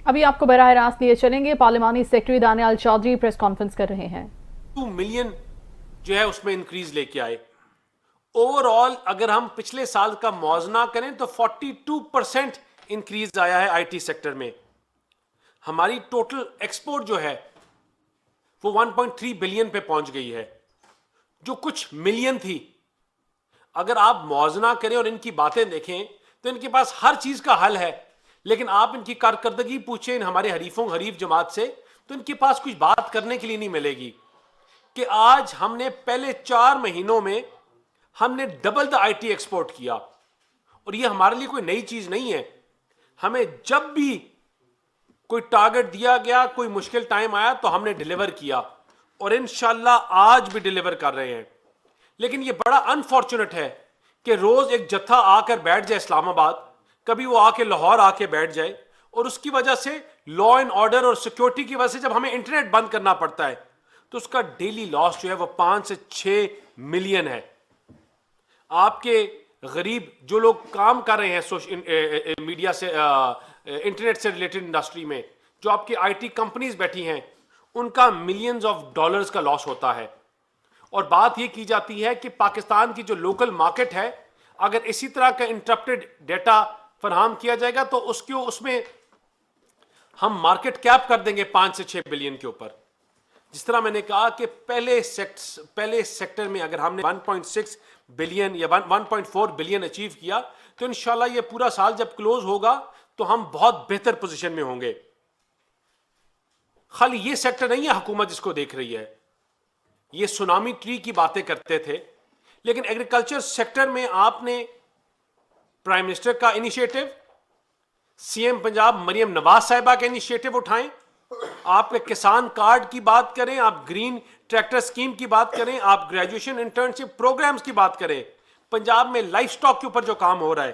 ابھی آپ کو براہ راست لیے چلیں گے، پارلیمانی secretary Daniyal Chaudhry press conference کر رہے ہیں۔ 2 ملین جو ہے اس میں انکریز لے کے آئے۔ اوور آل اگر ہم پچھلے سال کا موازنہ کریں تو 42% انکریز آیا ہے آئی ٹی سیکٹر میں۔ ہماری ٹوٹل ایکسپورٹ جو ہے وہ 1.3 بلین پہ پہنچ گئی ہے، جو کچھ ملین تھی۔ اگر آپ موازنہ کریں اور ان کی باتیں دیکھیں تو ان کے پاس ہر چیز کا حل ہے، لیکن آپ ان کی کارکردگی پوچھیں ہمارے حریف جماعت سے تو ان کے پاس کچھ بات کرنے کے لیے نہیں ملے گی کہ آج ہم نے پہلے 4 مہینوں میں ہم نے double the I T export کیا، اور یہ ہمارے لیے کوئی نئی چیز نہیں ہے۔ ہمیں جب بھی کوئی ٹارگٹ دیا گیا، کوئی مشکل ٹائم آیا تو ہم نے ڈیلیور کیا، اور انشاءاللہ آج بھی ڈیلیور کر رہے ہیں۔ لیکن یہ بڑا انفارچونیٹ ہے کہ روز ایک جتھا آ کر بیٹھ جائے اسلام آباد، کبھی وہ آ کے لاہور آ کے بیٹھ جائے، اور اس کی وجہ سے لا اینڈ آرڈر اور سیکیورٹی کی وجہ سے جب ہمیں انٹرنیٹ بند کرنا پڑتا ہے تو اس کا ڈیلی لاس جو ہے وہ 5 سے 6 ملین ہے۔ آپ کے غریب جو لوگ کام کر رہے ہیں میڈیا سے، انٹرنیٹ سے ریلیٹڈ انڈسٹری میں، جو آپ کی آئی ٹی کمپنیز بیٹھی ہیں، ان کا ملینز آف ڈالرز کا لاس ہوتا ہے۔ اور بات یہ کی جاتی ہے کہ پاکستان کی جو لوکل مارکیٹ ہے، اگر اسی طرح کا انٹرپٹڈ ڈیٹا فراہم کیا جائے گا تو اس میں ہم مارکیٹ کیپ کر دیں گے 5 سے 6 بلین کے اوپر۔ جس طرح میں نے کہا کہ پہلے سیکٹر میں اگر ہم نے 1.6 بلین یا 1.4 بلین اچیو کیا تو انشاءاللہ یہ پورا سال جب کلوز ہوگا تو ہم بہت بہتر پوزیشن میں ہوں گے۔ خالی یہ سیکٹر نہیں ہے حکومت جس کو دیکھ رہی ہے، یہ سونامی ٹری کی باتیں کرتے تھے، لیکن ایگریکلچر سیکٹر میں آپ نے پرائم منسٹر کا initiative, C M Punjab Maryam Nawaz صاحبہ کے انیشیٹو اٹھائیں، آپ کے کسان کارڈ کی بات کریں، آپ گرین ٹریکٹر سکیم کی بات کریں، آپ گریجویشن انٹرنشپ پروگرامز کی بات کریں، پنجاب میں لائف سٹاک کے اوپر جو کام ہو رہا ہے،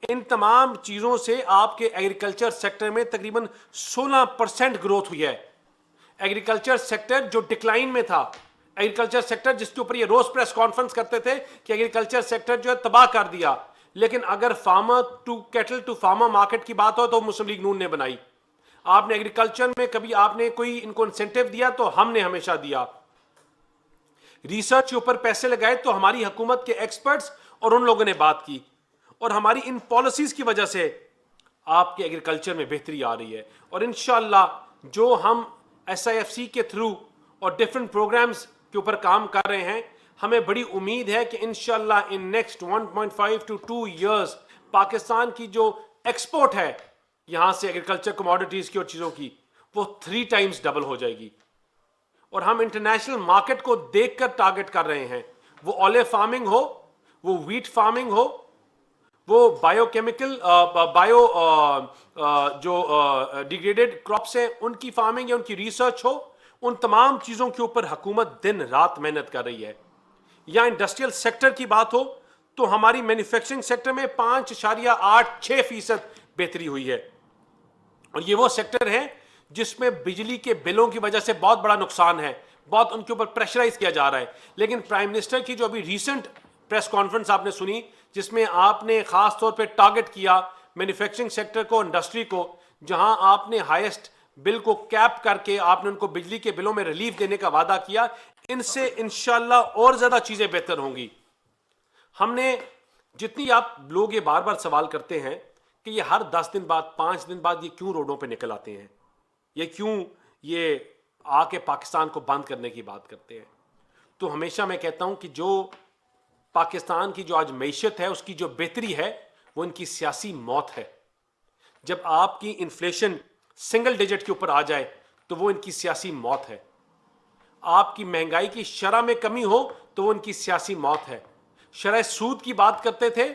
ان تمام چیزوں سے آپ کے ایگریکلچر سیکٹر میں تقریباً 16% گروتھ ہوئی ہے۔ ایگریکلچر سیکٹر جو ڈکلائن میں تھا، ایگریکلچر سیکٹر جس کے اوپر یہ روز پریس کانفرنس کرتے تھے کہ ایگریکلچر سیکٹر جو ہے تباہ کر دیا، لیکن اگر farmer to cattle to farmer market کی بات ہو تو مسلم لیگ نون نے بنائی۔ آپ نے ایگریکلچر میں کبھی آپ نے کوئی ان کو انسینٹیو دیا تو ہم نے ہمیشہ دیا۔ ریسرچ کے اوپر پیسے لگائے تو ہماری حکومت کے ایکسپرٹس اور ان لوگوں نے بات کی، اور ہماری ان پالیسیز کی وجہ سے آپ کے ایگریکلچر میں بہتری آ رہی ہے۔ اور انشاءاللہ جو ہم ایس آئی ایف سی کے تھرو اور ڈیفرنٹ پروگرامز کے اوپر کام کر رہے ہیں، ہمیں بڑی امید ہے کہ انشاءاللہ in next 1.5 to 2 years Pakistan کی جو ایکسپورٹ ہے یہاں سے ایگریکلچر کموڈیٹیز کی اور چیزوں کی، وہ 3 times ڈبل ہو جائے گی۔ اور ہم انٹرنیشنل مارکیٹ کو دیکھ کر ٹارگٹ کر رہے ہیں، وہ اولیو فارمنگ ہو، وہ ویٹ فارمنگ ہو، وہ بایو کیمیکل جو ڈیگریڈڈ کراپس ہیں ان کی فارمنگ یا ان کی ریسرچ ہو، ان تمام چیزوں کے اوپر حکومت دن رات محنت کر رہی ہے۔ یا انڈسٹریل سیکٹر کی بات ہو تو ہماری مینوفیکچرنگ سیکٹر میں 5.86% بہتری ہوئی ہے، اور یہ وہ سیکٹر ہے جس میں بجلی کے بلوں کی وجہ سے بہت بڑا نقصان ہے، بہت ان کے اوپر پریشرائز کیا جا رہا ہے۔ لیکن پرائم منسٹر کی جو ابھی ریسنٹ پریس کانفرنس آپ نے سنی، جس میں آپ نے خاص طور پہ ٹارگٹ کیا مینوفیکچرنگ سیکٹر کو، انڈسٹری کو، جہاں آپ نے ہائیسٹ بل کو کیپ کر کے آپ نے ان کو بجلی کے بلوں میں ریلیف دینے کا وعدہ کیا، ان سے انشاءاللہ اور زیادہ چیزیں بہتر ہوں گی۔ ہم نے جتنی آپ لوگ یہ بار بار سوال کرتے ہیں کہ یہ ہر 10 دن بعد 5 دن بعد یہ کیوں روڈوں پہ نکل آتے ہیں، یہ کیوں یہ آ کے پاکستان کو بند کرنے کی بات کرتے ہیں، تو ہمیشہ میں کہتا ہوں کہ جو پاکستان کی جو آج معیشت ہے اس کی جو بہتری ہے وہ ان کی سیاسی موت ہے۔ جب آپ کی انفلیشن سنگل ڈیجٹ کے اوپر آ جائے تو وہ ان کی سیاسی موت ہے۔ آپ کی مہنگائی کی شرح میں کمی ہو تو وہ ان کی سیاسی موت ہے۔ شرح سود کی بات کرتے تھے